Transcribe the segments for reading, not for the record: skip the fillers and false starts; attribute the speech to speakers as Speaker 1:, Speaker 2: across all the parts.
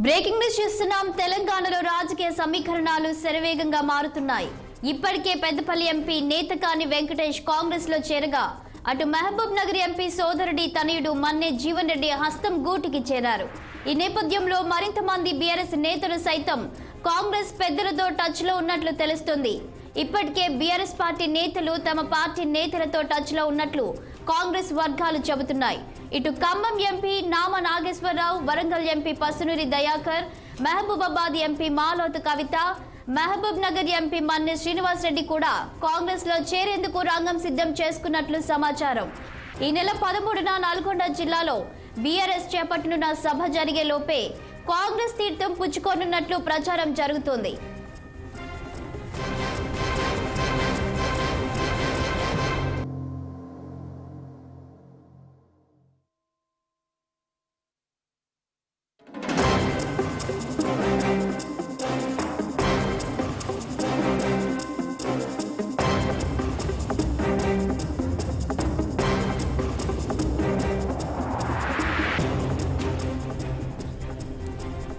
Speaker 1: Breaking news చూస్తున్నాం. తెలంగాణలో రాజకీయ సమీకరణాలు శరవేగంగా మారుతున్నాయి. ఇప్పటికే పెద్దపల్లి ఎంపీ నేతకాని వెంకటేష్ కాంగ్రెస్ లో చేరగా అటు మహబూబ్ నగర్ ఎంపీ సోదరుడి తనయుడు మన్నే జీవన్ రెడ్డి హస్తం గూటికి చేరారు. ఈ నేపథ్యంలో మరింత మంది బీఆర్ఎస్ నేతలు సైతం కాంగ్రెస్ పెద్దలతో టచ్ లో ఉన్నట్లు తెలుస్తుంది. ఇప్పటికే బీఆర్ఎస్ పార్టీ నేతలు తమ పార్టీ నేతలతో టచ్ లో ఉన్నట్లు కాంగ్రెస్ వర్గాలు చెబుతున్నాయి. ఇటు ఖమ్మం ఎంపీ నామ నాగేశ్వరరావు, వరంగల్ ఎంపీ పసునూరి దయాకర్, మహబూబాబాద్ ఎంపీ మాలోతు కవిత, మహబూబ్ నగర్ ఎంపీ మన్నె శ్రీనివాస్ రెడ్డి కూడా కాంగ్రెస్ లో చేరేందుకు రంగం సిద్ధం చేసుకున్నట్లు సమాచారం. ఈ నెల 13న నల్గొండ జిల్లాలో బీఆర్ఎస్ చేపట్టనున్న సభ జరిగే లోపే కాంగ్రెస్ తీర్థం పుచ్చుకోనున్నట్లు ప్రచారం జరుగుతోంది.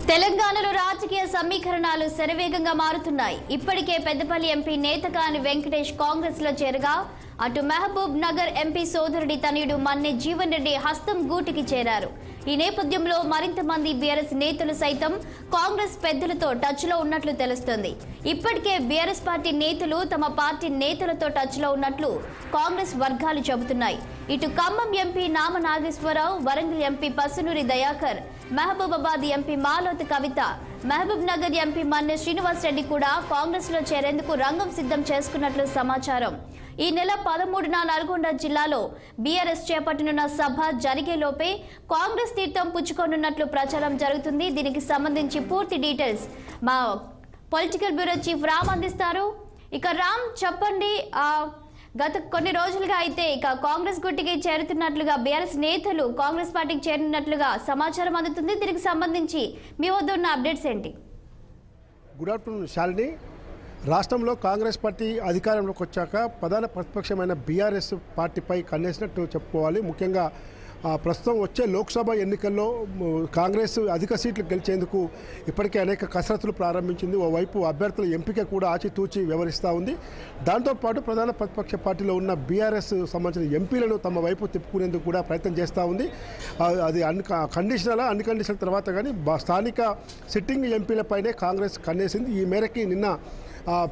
Speaker 1: తెలంగాణలో రాజకీయ సమీకరణాలు శరవేగంగా మారుతున్నాయి. ఇప్పటికే పెద్దపల్లి ఎంపీ నేతకాని వెంకటేష్ కాంగ్రెస్ లో చేరగా అటు మహబూబ్ నగర్ ఎంపీ సోదరుడి తనయుడు మన్నే జీవన్ రెడ్డి హస్తం గూటికి చేరారు. ఈ నేపథ్యంలో మరింత మంది బీఆర్ఎస్ నేతలు సైతం కాంగ్రెస్ పెద్దలతో టచ్ లో ఉన్నట్లు తెలుస్తోంది. ఇప్పటికే బీఆర్ఎస్ పార్టీ నేతలు తమ పార్టీ నేతలతో టచ్ లో ఉన్నట్లు కాంగ్రెస్ వర్గాలు చెబుతున్నాయి. ఇటు ఖమ్మం ఎంపీ నామ నాగేశ్వరరావు, వరంగల్ ఎంపీ పసునూరి దయాకర్, మహబూబాబాద్ ఎంపీ మాలోతు కవిత, మహబూబ్ నగర్ ఎంపీ మన్నె శ్రీనివాస్ రెడ్డి కూడా కాంగ్రెస్ లో చేరేందుకు రంగం సిద్ధం చేసుకున్నట్లు సమాచారం. ఈ నెల 13న నల్గొండ జిల్లాలో బీఆర్ఎస్ చేపట్టనున్న సభ జరిగేలోపే కాంగ్రెస్ తీర్థం పుచ్చుకోనున్నట్లు ప్రచారం జరుగుతుంది. దీనికి సంబంధించి పూర్తి డీటెయిల్స్ మా పొలిటికల్ బ్యూరో చీఫ్ రామ్ అందిస్తారు. ఇక రామ్ చెప్పండి, గత కొన్ని రోజులుగా అయితే ఇక కాంగ్రెస్ గుట్టికి చేరుతున్నట్లుగా బీఆర్ఎస్ నేతలు కాంగ్రెస్ పార్టీకి చేరినట్లుగా సమాచారం అందుతుంది. దీనికి సంబంధించి మీ వద్ద ఉన్న అప్డేట్స్ ఏంటి?
Speaker 2: Good afternoon Shalini. రాష్ట్రంలో కాంగ్రెస్ పార్టీ అధికారంలోకి వచ్చాక ప్రధాన ప్రతిపక్షమైన బీఆర్ఎస్ పార్టీపై కన్నేసినట్టు చెప్పుకోవాలి. ముఖ్యంగా ప్రస్తుతం వచ్చే లోక్సభ ఎన్నికల్లో కాంగ్రెస్ అధిక సీట్లు గెలిచేందుకు ఇప్పటికే అనేక కసరత్తులు ప్రారంభించింది. ఓవైపు అభ్యర్థుల ఎంపిక కూడా ఆచితూచి వ్యవహరిస్తూ ఉంది. దాంతోపాటు ప్రధాన ప్రతిపక్ష పార్టీలో ఉన్న బీఆర్ఎస్ సంబంధించిన ఎంపీలను తమ వైపు తిప్పుకునేందుకు కూడా ప్రయత్నం చేస్తూ ఉంది. అది అన్కండిషనల్ తర్వాత కానీ స్థానిక సిట్టింగ్ ఎంపీలపైనే కాంగ్రెస్ కన్నేసింది. ఈ మేరకి నిన్న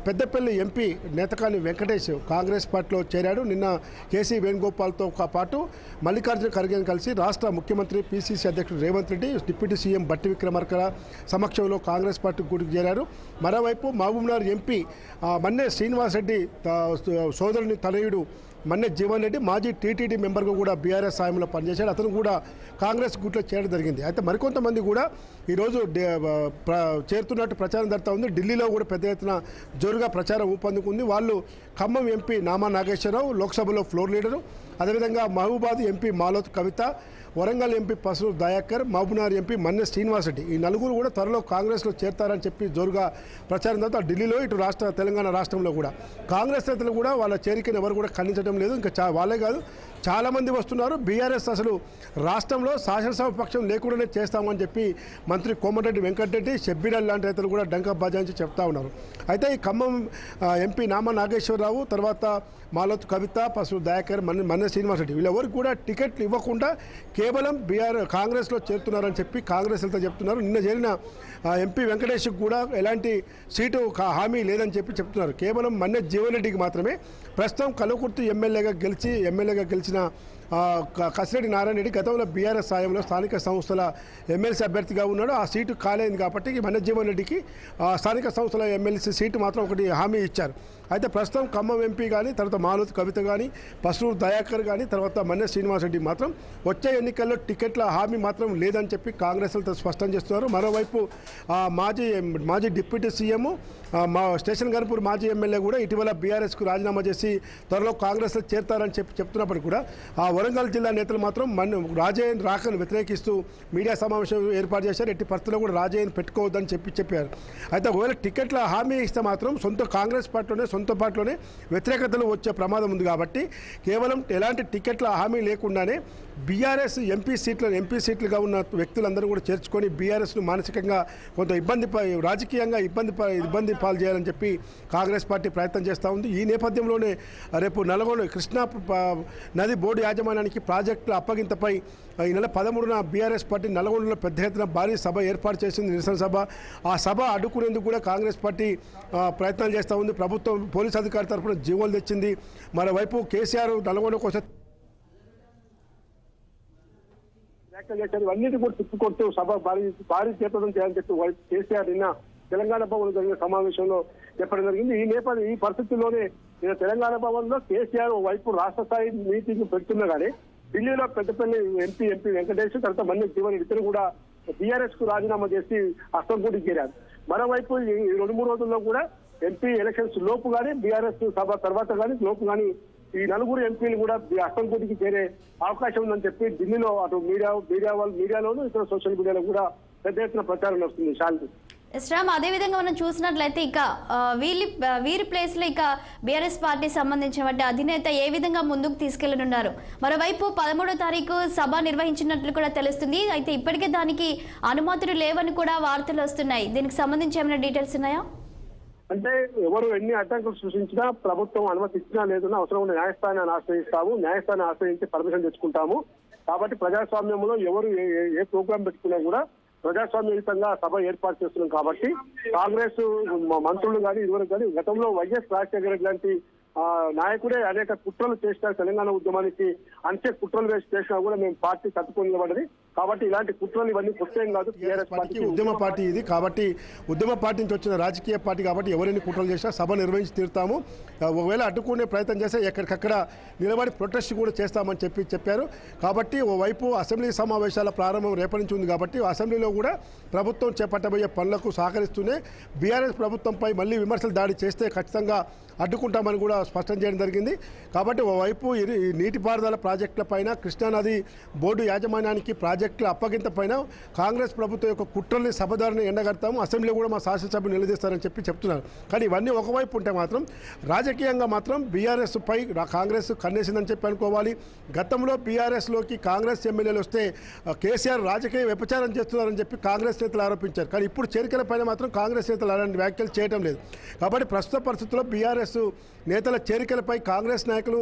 Speaker 2: పెద్దపల్లి ఎంపీ నేతకాని వెంకటేష్ కాంగ్రెస్ పార్టీలో చేరాడు. నిన్న కేసీ వేణుగోపాల్తో పాటు మల్లికార్జున ఖర్గేని కలిసి రాష్ట్ర ముఖ్యమంత్రి పిసిసి అధ్యక్షుడు రేవంత్ రెడ్డి, డిప్యూటీ సీఎం బట్టి విక్రమార్క సమక్షంలో కాంగ్రెస్ పార్టీ గూటికి చేరారు. మరోవైపు మహబూబ్నగర్ ఎంపీ మన్నే శ్రీనివాస్ రెడ్డి సోదరుని తనయుడు మన్నే జీవన్ రెడ్డి మాజీ టీటీడీ మెంబర్గా కూడా బీఆర్ఎస్ సాయంలో పనిచేశాడు. అతను కూడా కాంగ్రెస్ గుట్లో చేరడం జరిగింది. అయితే మరికొంతమంది కూడా ఈరోజు చేరుతున్నట్టు ప్రచారం జరుగుతూ ఉంది. ఢిల్లీలో కూడా పెద్ద ఎత్తున జోరుగా ప్రచారం ఊపందుకుంది. వాళ్ళు ఖమ్మం ఎంపీ నామా నాగేశ్వరరావు, లోక్సభలో ఫ్లోర్ లీడరు, అదేవిధంగా మహబూబాబాద్ ఎంపీ మాలోతు కవిత, వరంగల్ ఎంపీ పసునూరి దయాకర్, మహబూబ్నగర్ ఎంపీ మన్నె శ్రీనివాస్ రెడ్డి, ఈ నలుగురు కూడా త్వరలో కాంగ్రెస్లో చేరతారని చెప్పి జోరుగా ప్రచారం తర్వాత ఢిల్లీలో ఇటు తెలంగాణ రాష్ట్రంలో కూడా కాంగ్రెస్ నేతలు కూడా వాళ్ళ చేరికను ఎవరు కూడా ఖండించడం లేదు. ఇంకా వాళ్ళే కాదు, చాలామంది వస్తున్నారు. బీఆర్ఎస్ అసలు రాష్ట్రంలో శాసనసభ పక్షం లేకుండానే చేస్తామని చెప్పి మంత్రి కోమటిరెడ్డి వెంకటరెడ్డి, షబ్బీర్ లాంటి రైతులు కూడా డంకా బజాయించి చెప్తా ఉన్నారు. అయితే ఈ ఖమ్మం ఎంపీ నామా నాగేశ్వరరావు, తర్వాత మాలోతు కవిత, పసునూరి దయాకర్, మన్నె శ్రీనివాస్ రెడ్డి వీళ్ళెవరికి కూడా టికెట్లు ఇవ్వకుండా కేవలం కాంగ్రెస్లో చేరుతున్నారని చెప్పి కాంగ్రెస్ వెళ్తే చెప్తున్నారు. నిన్న చేరిన ఎంపీ వెంకటేష్కి కూడా ఎలాంటి సీటు హామీ లేదని చెప్పి చెప్తున్నారు. కేవలం మన్నె జీవన్ రెడ్డికి మాత్రమే ప్రస్తుతం కల్వకుర్తి ఎమ్మెల్యేగా గెలిచిన కసిరెడ్డి నారాయణ రెడ్డి గతంలో బీఆర్ఎస్ సాయంలో స్థానిక సంస్థల ఎమ్మెల్సీ అభ్యర్థిగా ఉన్నాడు. ఆ సీటు కాలేదు కాబట్టి మన్నే జీవన్ రెడ్డికి స్థానిక సంస్థల ఎమ్మెల్సీ సీటు మాత్రం ఒకటి హామీ ఇచ్చారు. అయితే ప్రస్తుతం ఖమ్మం ఎంపీ కానీ, తర్వాత మాలోతు కవిత కానీ, పసునూరి దయాకర్ కానీ, తర్వాత మన్నె శ్రీనివాస్ రెడ్డి మాత్రం వచ్చే ఎన్నికల్లో టికెట్ల హామీ మాత్రం లేదని చెప్పి కాంగ్రెస్లతో స్పష్టం చేస్తున్నారు. మరోవైపు మాజీ డిప్యూటీ సీఎం స్టేషన్ గన్పూర్ మాజీ ఎమ్మెల్యే కూడా ఇటీవల బీఆర్ఎస్కు రాజీనామా చేసి త్వరలో కాంగ్రెస్లో చేరతారని చెప్తున్నప్పటికీ కూడా వరంగల్ జిల్లా నేతలు మాత్రం రాజయ్య రాకను వ్యతిరేకిస్తూ మీడియా సమావేశం ఏర్పాటు చేశారు. ఎట్టి పరిస్థితుల్లో కూడా రాజయ్యను పెట్టుకోవద్దని చెప్పారు. అయితే ఒకవేళ టికెట్ల హామీ ఇస్తే మాత్రం కాంగ్రెస్ పార్టీలోనే వ్యతిరేకతలు వచ్చే ప్రమాదం ఉంది కాబట్టి కేవలం ఎలాంటి టికెట్ల హామీ లేకుండానే బీఆర్ఎస్ ఎంపీ సీట్లుగా ఉన్న వ్యక్తులందరూ కూడా చేర్చుకొని బీఆర్ఎస్ను మానసికంగా కొంత రాజకీయంగా ఇబ్బంది పాలు చేయాలని చెప్పి కాంగ్రెస్ పార్టీ ప్రయత్నం చేస్తూ ఉంది. ఈ నేపథ్యంలోనే రేపు నల్గొండ కృష్ణా నది బోర్డు యాజమాన్యానికి ప్రాజెక్టుల అప్పగింతపై ఈ నెల 13న బీఆర్ఎస్ పార్టీ నల్గొండలో పెద్ద ఎత్తున భారీ సభ ఏర్పాటు చేసింది, నిరసన సభ. ఆ సభ అడ్డుకునేందుకు కూడా కాంగ్రెస్ పార్టీ ప్రయత్నాలు చేస్తూ ఉంది. ప్రభుత్వం పోలీసు అధికారి తరఫున జీవోలు తెచ్చింది. మరోవైపు కేసీఆర్ నల్గొండ కోసం వ్యాఖ్యలు చేశారు. ఇవన్నిటి కూడా తిప్పుకొడుతూ సభ భారీ చేపట్టడం చేయాలని చెప్పి కేసీఆర్ నిన్న తెలంగాణ భవన్ జరిగిన సమావేశంలో చెప్పడం జరిగింది. ఈ పరిస్థితుల్లోనే నిన్న తెలంగాణ భవన్ లో కేసీఆర్ వైపు రాష్ట్ర స్థాయి మీటింగ్ పెడుతున్నా కానీ ఢిల్లీలో పెద్దపల్లి ఎంపీ వెంకటేష్ తర్వాత మన్నే జీవన్ ఇద్దరు కూడా బీఆర్ఎస్ కు రాజీనామా చేసి అస్సాంగూటికి చేరారు. మరోవైపు ఈ 2-3 రోజుల్లో కూడా ఎంపీ ఎలక్షన్స్ లోపు కానీ బీఆర్ఎస్ సభ తర్వాత కానీ లోపు కానీ ఈ 4 ఎంపీలు కూడా అస్సాంగూటికి చేరే అవకాశం ఉందని చెప్పి ఢిల్లీలో అటు మీడియాలోనూ ఇతర సోషల్ మీడియాలో కూడా పెద్ద ఎత్తున ప్రచారం వస్తుంది. శాంతి
Speaker 1: శ్రామ్, అదేవిధంగా మనం చూసినట్లయితే ఇక వీరి ప్లేస్ లో ఇక బీఆర్ఎస్ పార్టీ సంబంధించిన అధినేత ఏ విధంగా ముందుకు తీసుకెళ్లనున్నారు? మరోవైపు 13వ తారీఖు సభ నిర్వహించినట్లు కూడా తెలుస్తుంది. అయితే ఇప్పటికే దానికి అనుమతులు లేవని కూడా వార్తలు వస్తున్నాయి. దీనికి సంబంధించి ఏమైనా డీటెయిల్స్ ఉన్నాయా?
Speaker 2: అంటే ఎవరు ఎన్ని అడ్డంకులు సృష్టించినా ప్రభుత్వం అనుమతి ఇచ్చినా లేదన్నా అవసరం ఉన్న న్యాయస్థానాన్ని ఆశ్రయిస్తాము, న్యాయస్థానాన్ని ఆశ్రయించి పర్మిషన్ తెచ్చుకుంటాము. కాబట్టి ప్రజాస్వామ్యంలో ఎవరు ఏ ప్రోగ్రాం పెట్టుకున్నా కూడా ప్రజాస్వామ్యయుతంగా సభ ఏర్పాటు చేస్తున్నాం. కాబట్టి కాంగ్రెస్ మంత్రులు కానీ ఇదివరకు కానీ గతంలో వైఎస్ రాజశేఖర రెడ్డి లాంటి నాయకుడే అనేక కుట్రలు చేసినారు. తెలంగాణ ఉద్యమానికి అంతే కుట్రలు చేసినా కూడా మేము పార్టీ తట్టుకొని నిలబడది. కాబట్టి ఇలాంటి కుట్రలు ఇవన్నీ కొత్తేం కాదు. టీఆర్ఎస్ పార్టీకి ఉద్యమ పార్టీ ఇది. కాబట్టి ఉద్యమ పార్టీ నుంచి వచ్చిన రాజకీయ పార్టీ కాబట్టి ఎవరైనా కుట్రలు చేసినా సభ నిర్వహించి తీరుతాము. ఒకవేళ అడ్డుకునే ప్రయత్నం చేస్తే ఎక్కడికక్కడ నిలబడి ప్రొటెస్ట్ కూడా చేస్తామని చెప్పారు. కాబట్టి ఓవైపు అసెంబ్లీ సమావేశాల ప్రారంభం రేపటి నుంచి ఉంది కాబట్టి అసెంబ్లీలో కూడా ప్రభుత్వం చేపట్టబోయే పనులకు సహకరిస్తూనే బీఆర్ఎస్ ప్రభుత్వంపై మళ్ళీ విమర్శలు దాడి చేస్తే ఖచ్చితంగా అడ్డుకుంటామని కూడా స్పష్టం చేయడం జరిగింది. కాబట్టి ఓవైపు నీటిపారుదల ప్రాజెక్టుల పైన కృష్ణానది బోర్డు యాజమాన్యానికి ప్రాజెక్టుల అప్పగింత పైన కాంగ్రెస్ ప్రభుత్వం యొక్క కుట్రల్ని సభదారిని ఎండగడతాము, అసెంబ్లీ కూడా మా శాసనసభ్యులు నిలదీస్తారని చెప్తున్నారు. కానీ ఇవన్నీ ఒకవైపు ఉంటే మాత్రం రాజకీయంగా మాత్రం బీఆర్ఎస్ పై కాంగ్రెస్ కన్నేసిందని చెప్పి అనుకోవాలి. గతంలో బీఆర్ఎస్లోకి కాంగ్రెస్ ఎమ్మెల్యేలు వస్తే కేసీఆర్ రాజకీయ వ్యభిచారం చేస్తున్నారని చెప్పి కాంగ్రెస్ నేతలు ఆరోపించారు. కానీ ఇప్పుడు చేరికల పైన మాత్రం కాంగ్రెస్ నేతలు అలాంటి వ్యాఖ్యలు చేయడం లేదు. కాబట్టి ప్రస్తుత పరిస్థితుల్లో బీఆర్ఎస్ నేతల చేరికలపై కాంగ్రెస్ నాయకులు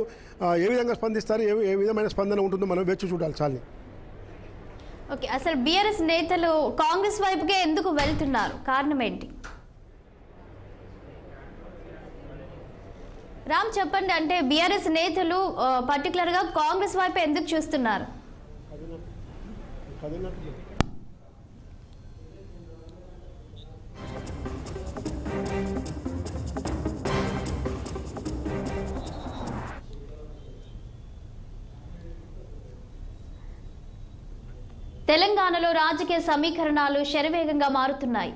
Speaker 2: ఏ విధంగా స్పందిస్తారు, ఏ విధమైన స్పందన ఉంటుందో మనం వేచి చూడాలి. చాలు.
Speaker 1: ఓకే, అసలు బీఆర్ఎస్ నేతలు కాంగ్రెస్ వైపుకే ఎందుకు వెళ్తున్నారు? కారణం ఏంటి? రామ్ చెప్పండి. అంటే బీఆర్ఎస్ నేతలు పర్టికులర్ గా కాంగ్రెస్ వైపు ఎందుకు చూస్తున్నారు? తెలంగాణలో రాజకీయ సమీకరణాలు శరవేగంగా మారుతున్నాయి.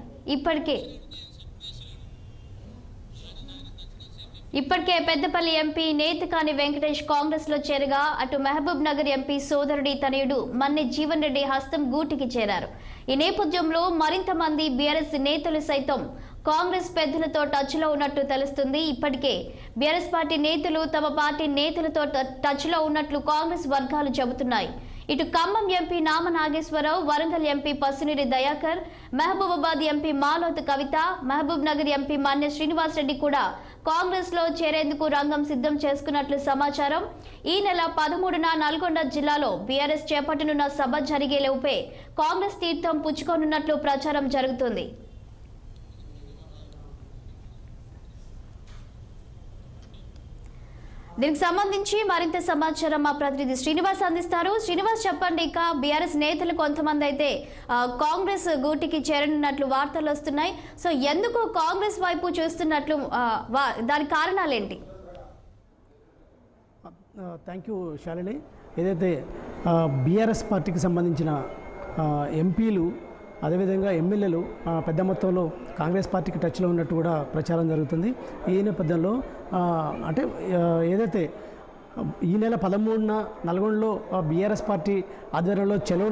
Speaker 1: ఇప్పటికే పెద్దపల్లి ఎంపీ నేతకాని వెంకటేష్ కాంగ్రెస్ లో చేరగా అటు మహబూబ్ నగర్ ఎంపీ సోదరుడి తనయుడు మన్నె జీవన్ రెడ్డి హస్తం గూటికి చేరారు. ఈ నేపథ్యంలో మరింత మంది బీఆర్ఎస్ నేతలు సైతం కాంగ్రెస్ పెద్దలతో టచ్ లో ఉన్నట్టు తెలుస్తుంది. ఇప్పటికే బీఆర్ఎస్ పార్టీ నేతలు తమ పార్టీ నేతలతో టచ్ లో ఉన్నట్లు కాంగ్రెస్ వర్గాలు చెబుతున్నాయి. ఇటు ఖమ్మం ఎంపీ నామ నాగేశ్వరరావు, వరంగల్ ఎంపీ పసునూరి దయాకర్, మహబూబాబాద్ ఎంపీ మాలోతు కవిత, మహబూబ్ నగర్ ఎంపీ మన్నె శ్రీనివాస్ రెడ్డి కూడా కాంగ్రెస్ లో చేరేందుకు రంగం సిద్ధం చేసుకున్నట్లు సమాచారం. ఈ నెల 13న నల్గొండ జిల్లాలో బీఆర్ఎస్ చేపట్టనున్న సభ జరిగేలోపే కాంగ్రెస్ తీర్థం పుచ్చుకోనున్నట్లు ప్రచారం జరుగుతుంది. దీనికి సంబంధించి మరింత సమాచారం మా ప్రతినిధి శ్రీనివాస్ అందిస్తారు. శ్రీనివాస్ చెప్పండి. ఇక బీఆర్ఎస్ నేతలు కొంతమంది అయితే కాంగ్రెస్ గూటికి చేరనున్నట్లు వార్తలు వస్తున్నాయి. సో ఎందుకు కాంగ్రెస్ వైపు చూస్తున్నట్లు, దాని కారణాలు ఏంటి?
Speaker 3: Thank you Shalini. ఏదైతే బీఆర్ఎస్ పార్టీకి సంబంధించిన ఎంపీలు అదేవిధంగా ఎమ్మెల్యేలు పెద్ద మొత్తంలో కాంగ్రెస్ పార్టీకి టచ్లో ఉన్నట్టు కూడా ప్రచారం జరుగుతుంది. ఈ నేపథ్యంలో అంటే ఏదైతే ఈ నెల 13న నల్గొండలో బీఆర్ఎస్ పార్టీ ఆధ్వర్యంలో చలో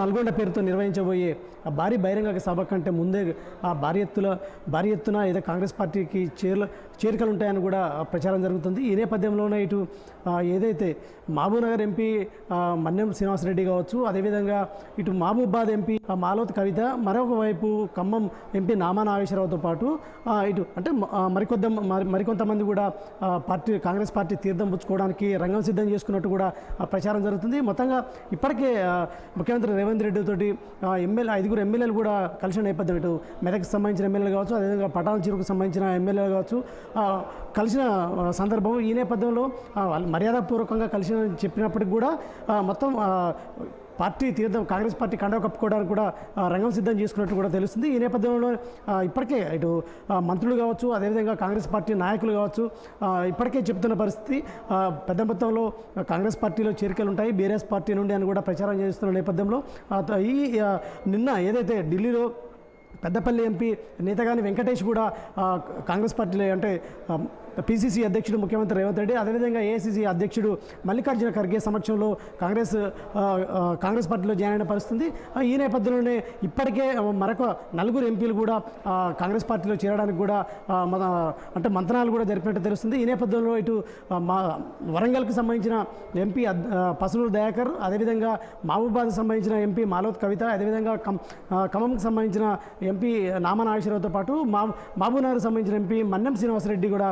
Speaker 3: నల్గొండ పేరుతో నిర్వహించబోయే భారీ బహిరంగ సభ కంటే ముందే భారీ ఎత్తున ఏదో కాంగ్రెస్ పార్టీకి చేరికలు ఉంటాయని కూడా ప్రచారం జరుగుతుంది. ఈ నేపథ్యంలోనే ఇటు ఏదైతే మహబూబ్నగర్ ఎంపీ మన్నెం శ్రీనివాసరెడ్డి కావచ్చు, అదేవిధంగా ఇటు మహబూబాబాద్ ఎంపీ మాలోత్ కవిత, మరొక వైపు ఖమ్మం ఎంపీ నామా నాగేశ్వరరావుతో పాటు ఇటు అంటే మరికొంతమంది కూడా కాంగ్రెస్ పార్టీ తీర్థం పుచ్చుకోవడానికి రంగం సిద్ధం చేసుకున్నట్టు కూడా ప్రచారం జరుగుతుంది. మొత్తంగా ఇప్పటికే ముఖ్యమంత్రి రేవంత్ రెడ్డి తోటి 5 ఎమ్మెల్యేలు కూడా కలిసిన నేపథ్యం, ఇటు మెదక్కి సంబంధించిన ఎమ్మెల్యేలు కావచ్చు, అదేవిధంగా పటాన్ చెరువుకు సంబంధించిన ఎమ్మెల్యేలు కావచ్చు కలిసిన సందర్భం. ఈ నేపథ్యంలో మర్యాదపూర్వకంగా కలిసిన చెప్పినప్పటికి కూడా మొత్తం పార్టీ కాంగ్రెస్ పార్టీ కండవ కప్పుకోవడానికి కూడా రంగం సిద్ధం చేసుకున్నట్టు కూడా తెలుస్తుంది. ఈ నేపథ్యంలో ఇప్పటికే ఇటు మంత్రులు కావచ్చు, అదేవిధంగా కాంగ్రెస్ పార్టీ నాయకులు కావచ్చు ఇప్పటికే చెబుతున్న పరిస్థితి పెద్ద మొత్తంలో కాంగ్రెస్ పార్టీలో చేరికలు ఉంటాయి బీఆర్ఎస్ పార్టీ నుండి అని కూడా ప్రచారం చేస్తున్న నేపథ్యంలో నిన్న ఏదైతే ఢిల్లీలో పెద్దపల్లి ఎంపీ నేతగాని వెంకటేష్ కూడా కాంగ్రెస్ పార్టీలో అంటే పిసిసి అధ్యక్షుడు ముఖ్యమంత్రి రేవంత్ రెడ్డి, అదేవిధంగా ఏఐసిసి అధ్యక్షుడు మల్లికార్జున ఖర్గే సమక్షంలో కాంగ్రెస్ పార్టీలో జాయిన్ అయిన పరిస్థితి. ఈ నేపథ్యంలోనే ఇప్పటికే మరొక 4 ఎంపీలు కూడా కాంగ్రెస్ పార్టీలో చేరడానికి కూడా అంటే మంతనాలు కూడా జరిపినట్టు తెలుస్తుంది. ఈ నేపథ్యంలో ఇటు వరంగల్కి సంబంధించిన ఎంపీ పసునూరు దయాకర్, అదేవిధంగా మహబూబాబాద్కి సంబంధించిన ఎంపీ మాలోత్ కవిత, అదేవిధంగా ఖమ్మంకి సంబంధించిన ఎంపీ నామా నాగేశ్వరరావుతో పాటు మహబూబ్నగర్కి సంబంధించిన ఎంపీ మన్నెం శ్రీనివాసరెడ్డి కూడా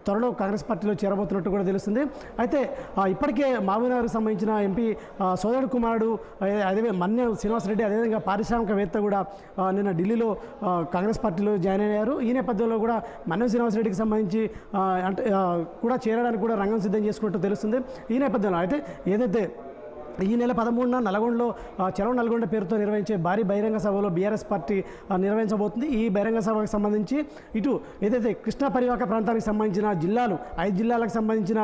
Speaker 3: త్వరలో కాంగ్రెస్ పార్టీలో చేరబోతున్నట్టు కూడా తెలుస్తుంది. అయితే ఇప్పటికే మహబూబ్నగర్కి సంబంధించిన ఎంపీ సోదరుడు కుమారుడు అదే మన్నెం శ్రీనివాసరెడ్డి, అదేవిధంగా పారిశ్రామికవేత్త కూడా నిన్న ఢిల్లీలో కాంగ్రెస్ పార్టీలో జాయిన్ అయ్యారు. ఈ నేపథ్యంలో కూడా మన్నెం శ్రీనివాసరెడ్డికి సంబంధించి అంటే కూడా చేరడానికి కూడా రంగం సిద్ధం చేసుకున్నట్టు తెలుస్తుంది. ఈ నేపథ్యంలో అయితే ఏదైతే ఈ నెల 13న నల్గొండలో చలో నల్గొండ పేరుతో నిర్వహించే భారీ బహిరంగ సభలో బీఆర్ఎస్ పార్టీ నిర్వహించబోతుంది. ఈ బహిరంగ సభకు సంబంధించి ఇటు ఏదైతే కృష్ణా పరివాహక ప్రాంతానికి సంబంధించిన 5 జిల్లాలకు సంబంధించిన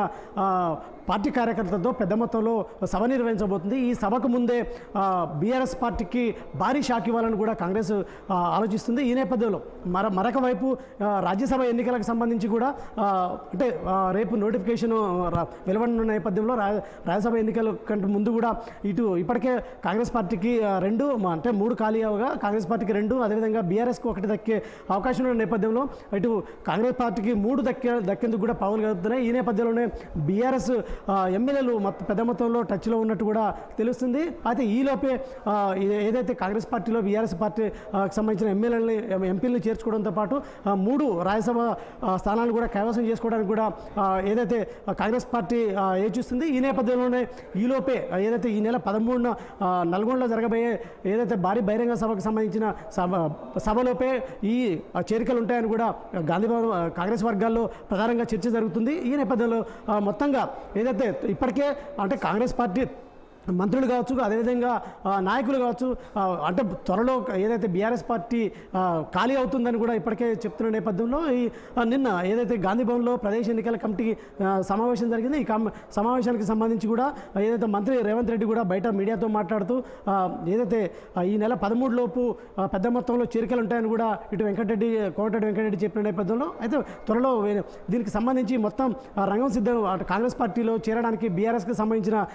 Speaker 3: పార్టీ కార్యకర్తలతో పెద్ద మొత్తంలో సభ నిర్వహించబోతుంది. ఈ సభకు ముందే బీఆర్ఎస్ పార్టీకి భారీ షాక్ ఇవ్వాలని కూడా కాంగ్రెస్ ఆలోచిస్తుంది. ఈ నేపథ్యంలో మరొక వైపు రాజ్యసభ ఎన్నికలకు సంబంధించి కూడా అంటే రేపు నోటిఫికేషన్ వెలువడిన నేపథ్యంలో రాజ్యసభ ఎన్నికల కంటే ముందు కూడా ఇటు ఇప్పటికే కాంగ్రెస్ పార్టీకి 2 అంటే 3 ఖాళీ అవగా కాంగ్రెస్ పార్టీకి 2, అదేవిధంగా బీఆర్ఎస్కి 1 దక్కే అవకాశం ఉన్న నేపథ్యంలో ఇటు కాంగ్రెస్ పార్టీకి 3 దక్కేందుకు కూడా పావులు కలుపుతున్నాయి. ఈ నేపథ్యంలోనే బీఆర్ఎస్ ఎమ్మెల్యేలు పెద్ద మొత్తంలో టచ్లో ఉన్నట్టు కూడా తెలుస్తుంది. అయితే ఈలోపే ఏదైతే కాంగ్రెస్ పార్టీలో బీఆర్ఎస్ పార్టీకి సంబంధించిన ఎంపీలను చేర్చుకోవడంతో పాటు 3 రాజ్యసభ స్థానాలు కూడా కైవసం చేసుకోవడానికి కూడా ఏదైతే కాంగ్రెస్ పార్టీ చూస్తుంది. ఈ నేపథ్యంలోనే ఈలోపే ఏదైతే ఈ నెల 13న నల్గొండలో జరగబోయే ఏదైతే భారీ బహిరంగ సభకు సంబంధించిన సభలోపే ఈ చేరికలు ఉంటాయని కూడా గాంధీభవన్ కాంగ్రెస్ వర్గాల్లో ప్రధానంగా చర్చ జరుగుతుంది. ఈ నేపథ్యంలో మొత్తంగా ఏదైతే ఇప్పటికే అంటే కాంగ్రెస్ పార్టీ మంత్రులు కావచ్చు, అదేవిధంగా నాయకులు కావచ్చు అంటే త్వరలో ఏదైతే బీఆర్ఎస్ పార్టీ ఖాళీ అవుతుందని కూడా ఇప్పటికే చెప్తున్న నేపథ్యంలో నిన్న ఏదైతే గాంధీభవన్లో ప్రదేశ్ ఎన్నికల కమిటీ సమావేశం జరిగింది. ఈ సమావేశానికి సంబంధించి కూడా ఏదైతే మంత్రి రేవంత్ రెడ్డి కూడా బయట మీడియాతో మాట్లాడుతూ ఏదైతే ఈ నెల 13 లోపు పెద్ద మొత్తంలో చేరికలు ఉంటాయని కూడా ఇటు కోమటిరెడ్డి వెంకటరెడ్డి చెప్పిన నేపథ్యంలో అయితే త్వరలో దీనికి సంబంధించి మొత్తం రంగం సిద్ధం కాంగ్రెస్ పార్టీలో చేరడానికి బీఆర్ఎస్కి సంబంధించిన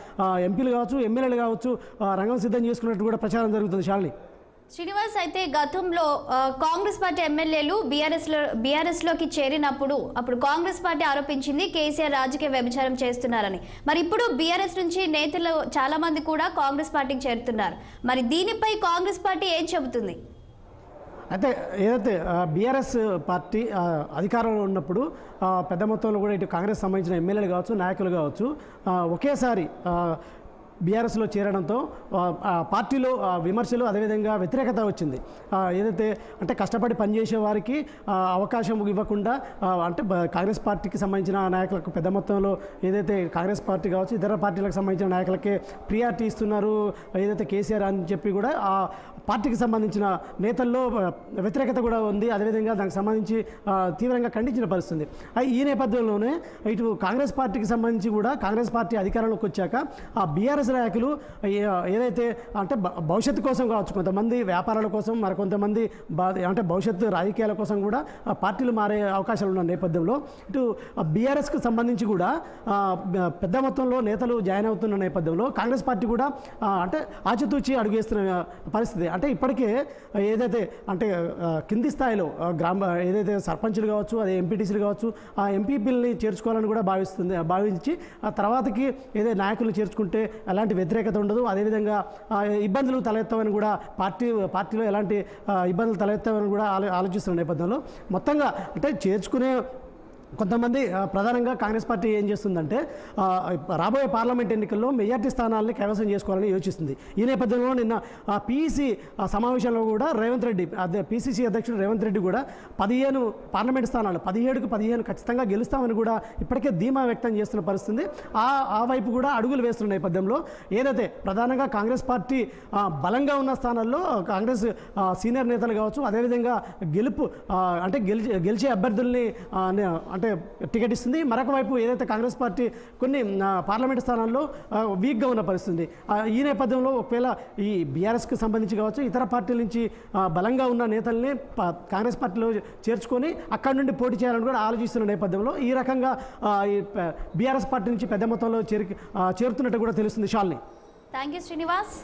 Speaker 3: ఎంపీలు కావచ్చు, ఎమ్మెల్యేలు కావచ్చు రంగం సిద్ధం చేసుకున్నట్టు కూడా ప్రచారం జరుగుతుంది. శాలిని
Speaker 1: శ్రీనివాస్, అయితే గతంలో కాంగ్రెస్ పార్టీ ఎమ్మెల్యేలు బీఆర్ఎస్లోకి చేరినప్పుడు అప్పుడు కాంగ్రెస్ పార్టీ ఆరోపించింది కేసీఆర్ రాజకీయ వ్యభిచారం చేస్తున్నారని. మరి ఇప్పుడు బీఆర్ఎస్ నుంచి నేతలు చాలా మంది కూడా కాంగ్రెస్ పార్టీకి చేరుతున్నారు. మరి దీనిపై కాంగ్రెస్ పార్టీ ఏం చెబుతుంది?
Speaker 3: అయితే ఏదైతే బీఆర్ఎస్ పార్టీ అధికారంలో ఉన్నప్పుడు పెద్ద మొత్తంలో కూడా ఇటు కాంగ్రెస్ సంబంధించిన ఎమ్మెల్యేలు కావచ్చు, నాయకులు కావచ్చు ఒకేసారి బీఆర్ఎస్లో చేరడంతో పార్టీలో విమర్శలు అదేవిధంగా వ్యతిరేకత వచ్చింది. ఏదైతే అంటే కష్టపడి పనిచేసే వారికి అవకాశం ఇవ్వకుండా అంటే కాంగ్రెస్ పార్టీకి సంబంధించిన నాయకులకు పెద్ద మొత్తంలో ఏదైతే కాంగ్రెస్ పార్టీ కావచ్చు ఇతర పార్టీలకు సంబంధించిన నాయకులకే ప్రియారిటీ ఇస్తున్నారు ఏదైతే కేసీఆర్ అని చెప్పి కూడా ఆ పార్టీకి సంబంధించిన నేతల్లో వ్యతిరేకత కూడా ఉంది. అదేవిధంగా దానికి సంబంధించి తీవ్రంగా ఖండించిన పరిస్థితి. ఈ నేపథ్యంలోనే ఇటు కాంగ్రెస్ పార్టీకి సంబంధించి కూడా కాంగ్రెస్ పార్టీ అధికారంలోకి వచ్చాక ఆ బీఆర్ఎస్ కాంగ్రెస్ నాయకులు ఏదైతే అంటే భవిష్యత్తు కోసం కావచ్చు, కొంతమంది వ్యాపారాల కోసం, మరికొంతమంది అంటే భవిష్యత్తు రాజకీయాల కోసం కూడా పార్టీలు మారే అవకాశాలు ఉన్న నేపథ్యంలో ఇటు బీఆర్ఎస్కి సంబంధించి కూడా పెద్ద మొత్తంలో నేతలు జాయిన్ అవుతున్న నేపథ్యంలో కాంగ్రెస్ పార్టీ కూడా అంటే ఆచితూచి అడుగేస్తున్న పరిస్థితి. అంటే ఇప్పటికే ఏదైతే అంటే కింది స్థాయిలో ఏదైతే సర్పంచులు కావచ్చు, అదే ఎంపీటీసీలు కావచ్చు, ఆ ఎంపీపీలని చేర్చుకోవాలని కూడా భావించి ఆ తర్వాతకి ఏదైతే నాయకులు చేర్చుకుంటే ఎలాంటి వ్యతిరేకత ఉండదు, అదేవిధంగా ఇబ్బందులు తలెత్తవని కూడా పార్టీలో ఎలాంటి ఇబ్బందులు తలెత్తవని కూడా ఆలోచిస్తున్న నేపథ్యంలో మొత్తంగా అంటే చేర్చుకునే కొంతమంది ప్రధానంగా కాంగ్రెస్ పార్టీ ఏం చేస్తుందంటే రాబోయే పార్లమెంట్ ఎన్నికల్లో మెజార్టీ స్థానాలని కైవసం చేసుకోవాలని యోచిస్తుంది. ఈ నేపథ్యంలో నిన్న పీసీ సమావేశంలో కూడా రేవంత్ రెడ్డి పీసీసీ అధ్యక్షుడు రేవంత్ రెడ్డి కూడా 15 పార్లమెంట్ స్థానాలు 17కు 15 ఖచ్చితంగా గెలుస్తామని కూడా ఇప్పటికే ధీమా వ్యక్తం చేస్తున్న పరిస్థితి. ఆ వైపు కూడా అడుగులు వేస్తున్న నేపథ్యంలో ఏదైతే ప్రధానంగా కాంగ్రెస్ పార్టీ బలంగా ఉన్న స్థానాల్లో కాంగ్రెస్ సీనియర్ నేతలు కావచ్చు, అదేవిధంగా అంటే గెలిచే అభ్యర్థుల్ని అంటే టికెట్ ఇస్తుంది. మరొక వైపు ఏదైతే కాంగ్రెస్ పార్టీ కొన్ని పార్లమెంట్ స్థానాల్లో వీక్గా ఉన్న పరిస్థితి. ఈ నేపథ్యంలో ఒకవేళ ఈ బీఆర్ఎస్కి సంబంధించి కావచ్చు, ఇతర పార్టీల నుంచి బలంగా ఉన్న నేతల్ని కాంగ్రెస్ పార్టీలో చేర్చుకొని అక్కడి నుండి పోటీ చేయాలని కూడా ఆలోచిస్తున్న నేపథ్యంలో ఈ రకంగా ఈ బీఆర్ఎస్ పార్టీ నుంచి పెద్ద మొత్తంలో చేరుతున్నట్టు కూడా తెలుస్తుంది. శాలిని.
Speaker 1: Thank you Srinivas.